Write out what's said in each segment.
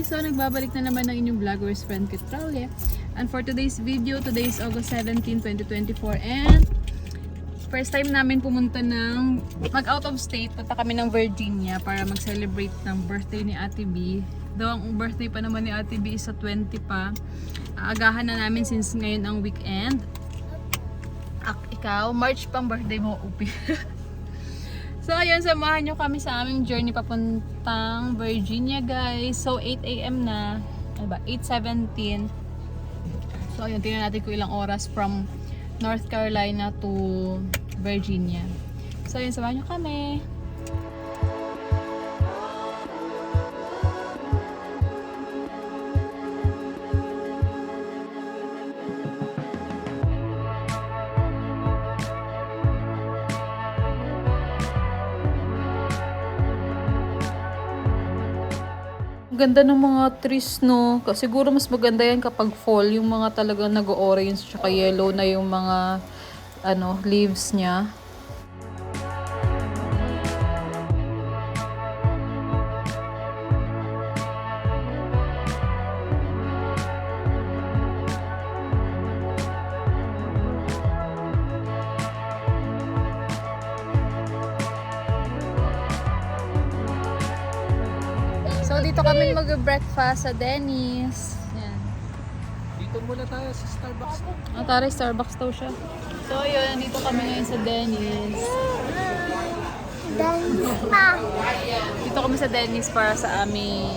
So, nagbabalik na naman ng inyong vlogger's friend Ketralia. And for today's video, today is August 17, 2024. And first time namin pumunta ng mag-out of state. Punta kami ng Virginia para mag-celebrate ng birthday ni Ate B. Though ang birthday pa naman ni Ate B is sa 20 pa. Aagahan na namin since ngayon ang weekend. Ikaw, March pang birthday mo, Upi. So, ayun, samahan nyo kami sa aming journey papuntang Virginia, guys. So, 8 AM na. Ano ba? 8:17. So, ayun, tingnan natin kung ilang oras from North Carolina to Virginia. So, ayun, samahan nyo kami. Ganda ng mga trees, no? Siguro mas maganda yan kapag fall, yung mga talagang nag-orange tsaka yellow na yung mga leaves niya. So, dito kami mag-breakfast sa Denny's. Yan. Dito muna tayo sa Starbucks. Tara, Starbucks daw siya. So, yun. Dito kami ngayon sa Denny's. Dito kami sa Denny's para sa aming,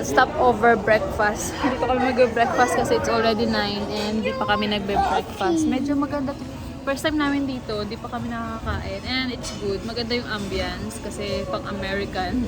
stopover breakfast. Dito kami mag-breakfast kasi it's already 9 and di pa kami nagbe-breakfast. Medyo maganda. First time namin dito, di pa kami nakakain. And it's good. Maganda yung ambience kasi pang-American.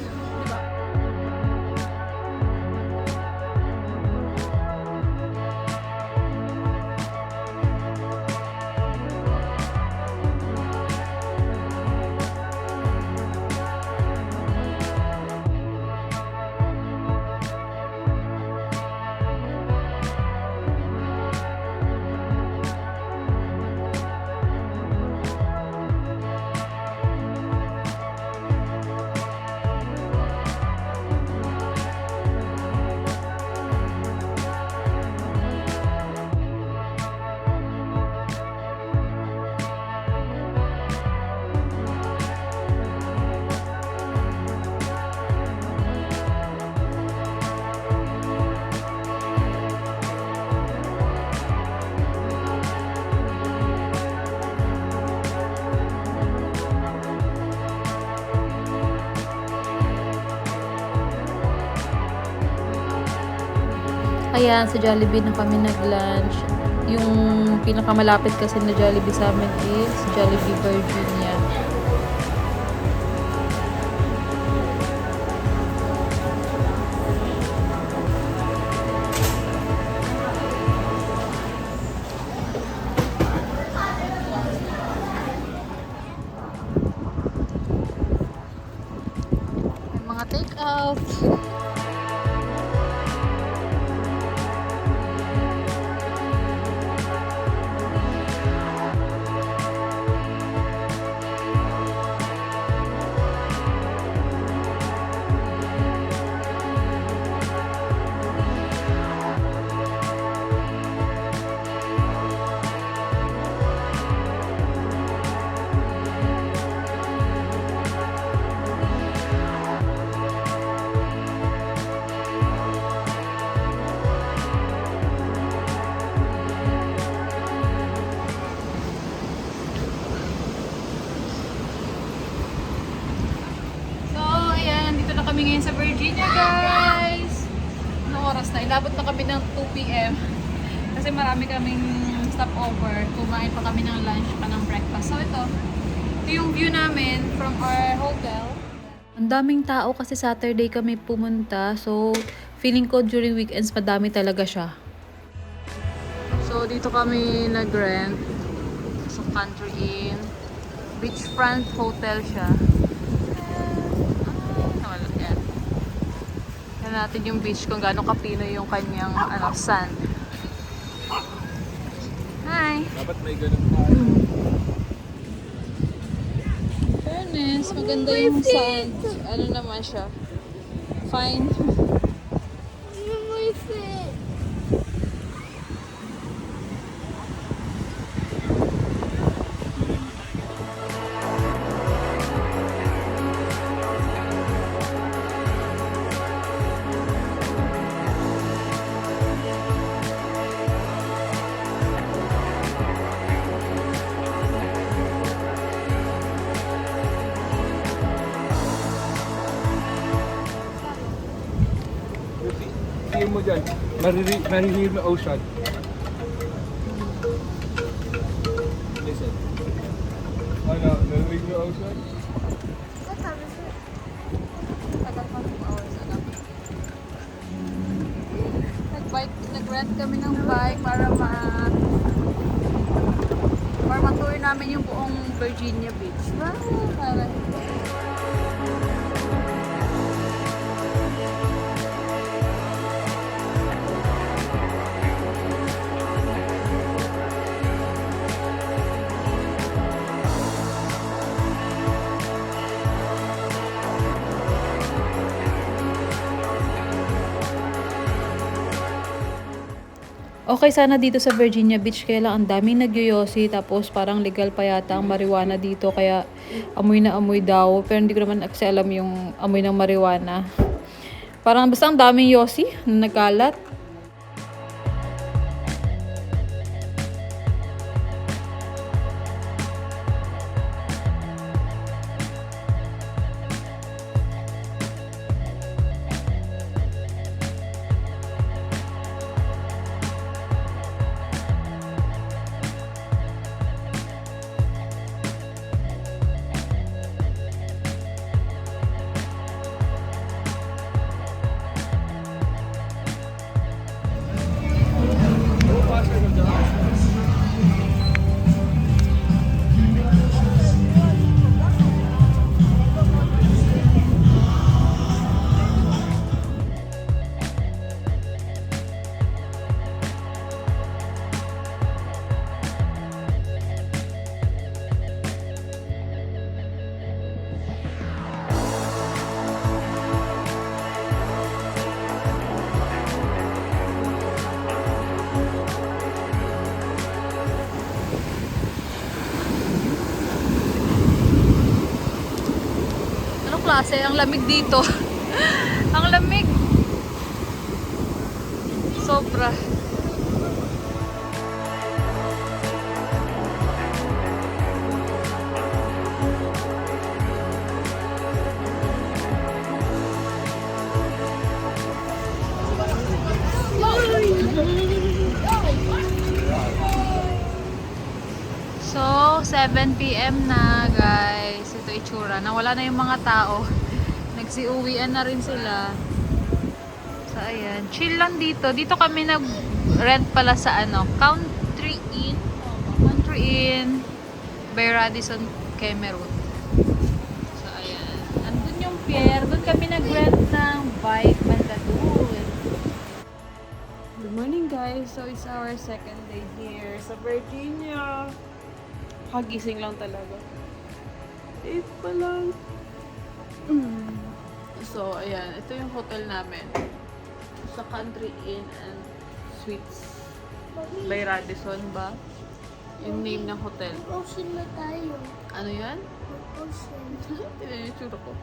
Ayan, sa Jollibee na kami nag-lunch. Yung pinakamalapit kasi na Jollibee sa amin is Jollibee Virginia. May mga take-out. Kami ngayon sa Virginia, guys. Anong oras na? Ilabot na kami ng 2 PM. Kasi marami kaming stopover. Kumain pa kami ng lunch pa ng breakfast. So ito yung view namin from our hotel. Ang daming tao kasi Saturday kami pumunta. So feeling ko during weekends madami talaga siya. So dito kami nag-rent sa Country Inn. Beachfront hotel siya. Natin yung beach kung gaano kapino yung kanyang sand. Hi! Dapat may ganun tayo. Fairness, maganda yung sand. Ano naman siya? Fine. tingin mo dyan? Maririnig mo ocean. Listen. Ano, maririnig mo ocean? Tagal pa 2 hours anak. Nag-rent kami ng bike para ma-tour namin yung buong Virginia Beach. Wow, para. Okay sana dito sa Virginia Beach, kaya lang ang daming nagyoyosi, tapos parang legal pa yata ang marijuana dito, kaya amoy na amoy daw. Pero hindi ko naman kasi alam yung amoy ng marijuana. Parang basta ang daming yosi na nagkalat. Anong klase? Ang lamig dito. Ang lamig. Sobra. So, 7 PM na guys. Ito itsura. Nawala na yung mga tao. Nagsiuwian na rin sila. So, ayan. Chill lang dito. Dito kami nag-rent pala sa ano, Country Inn. Country Inn by Radisson, Cameroon. So, ayan. Andun yung pier. Doon kami nag-rent ng bike. Banda doon. Good morning guys. So, it's our second day here sa Virginia. Kagising lang talaga. 8 pa lang. So, ayan. Ito yung hotel namin. Sa Country Inn and Suites. By Radisson ba? Yung name ng hotel. Ocean na tayo. Ano yan? Ocean. Tignan yung tsura ko.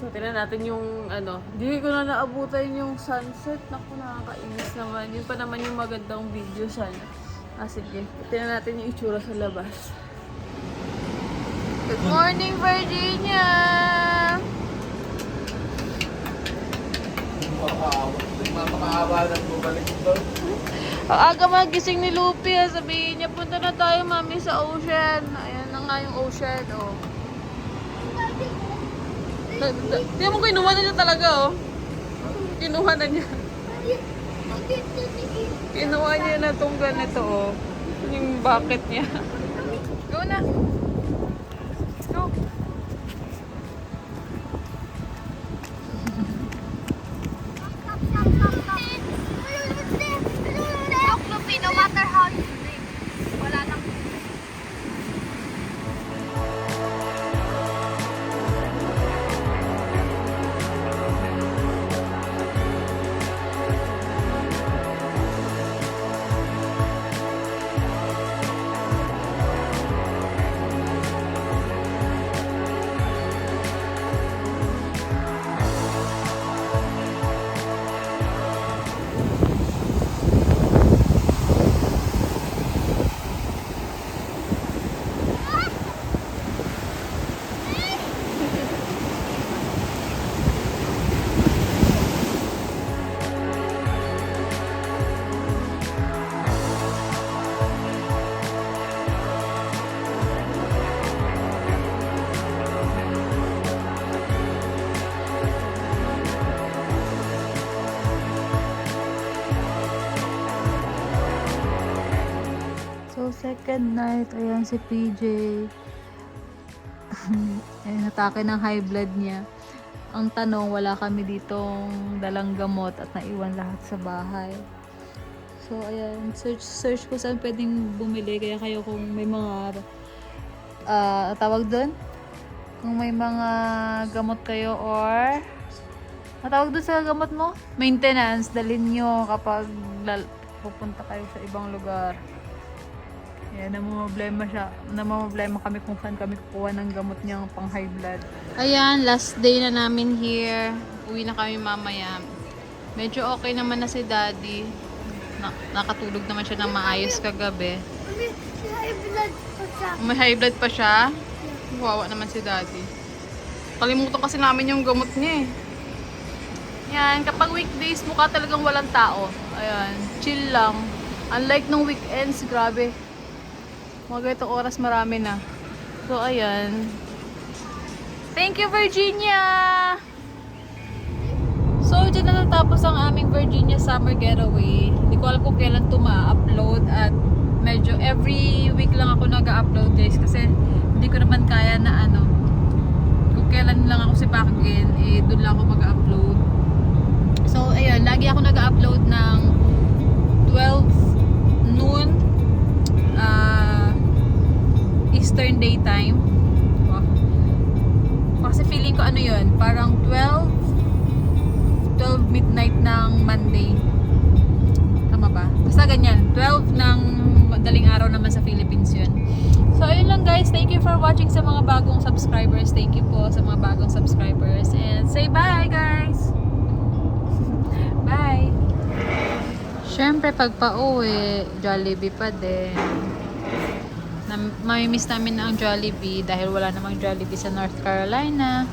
So, tignan natin yung ano. Hindi ko na naabutan yung sunset. Naku, nakakainis naman. Yun pa naman yung magandang video sana. Sige. Tignan natin yung itsura sa labas. Good morning, Virginia! Mapakaawa na bumalik ito. Ang aga magising ni Lupi, sabihin niya, punta na tayo, mami, sa ocean. Ayan na nga yung ocean, oh. Tingnan mo, kinuha na niya talaga, oh. Kinuha na niya. Kinuha niya na tong ganito, oh. Yung bucket niya. Go na. Go. No matter how you drink, wala nang Second night, ayan si PJ. Ayan, natake ng high blood niya. Ang tanong, wala kami ditong dalang gamot at naiwan lahat sa bahay. So, ayan, search ko saan pwedeng bumili. Kaya kayo kung may mga, tawag doon? Kung may mga gamot kayo or, tawag doon sa gamot mo? Maintenance, dalhin nyo kapag pupunta kayo sa ibang lugar. Ayan, namumblema kami kung saan kami kukuha ng gamot niyang pang high blood. Ayan, last day na namin here. Uwi na kami mamaya. Medyo okay naman na si Daddy. Nakatulog naman siya ng maayos kagabi. May high blood pa siya? Wawa naman si Daddy. Kalimutan kasi namin yung gamot niya eh. Yan, kapag weekdays mukha talagang walang tao. Ayan, chill lang. Unlike nung weekends, grabe. Mga ganitong oras marami na. So, ayan. Thank you, Virginia! So, dyan na natapos ang aming Virginia Summer Getaway. Hindi ko alam kung kailan ito ma-upload at medyo every week lang ako nag-upload guys kasi hindi ko naman kaya na kung kailan lang ako sipakagin, doon lang ako mag-upload. So, ayun, lagi ako nag-upload ng 12 noon Eastern Daytime. Wow. Kasi feeling ko yun, parang 12 midnight ng Monday. Tama ba? Basta ganyan. 12 ng madaling araw naman sa Philippines yun. So, ayun lang guys. Thank you for watching sa mga bagong subscribers. Thank you po sa mga bagong subscribers. And say bye guys! Bye! Siyempre, pag pa-uwi, Jollibee pa din. Mamimiss namin ang Jollibee dahil wala namang Jollibee sa North Carolina.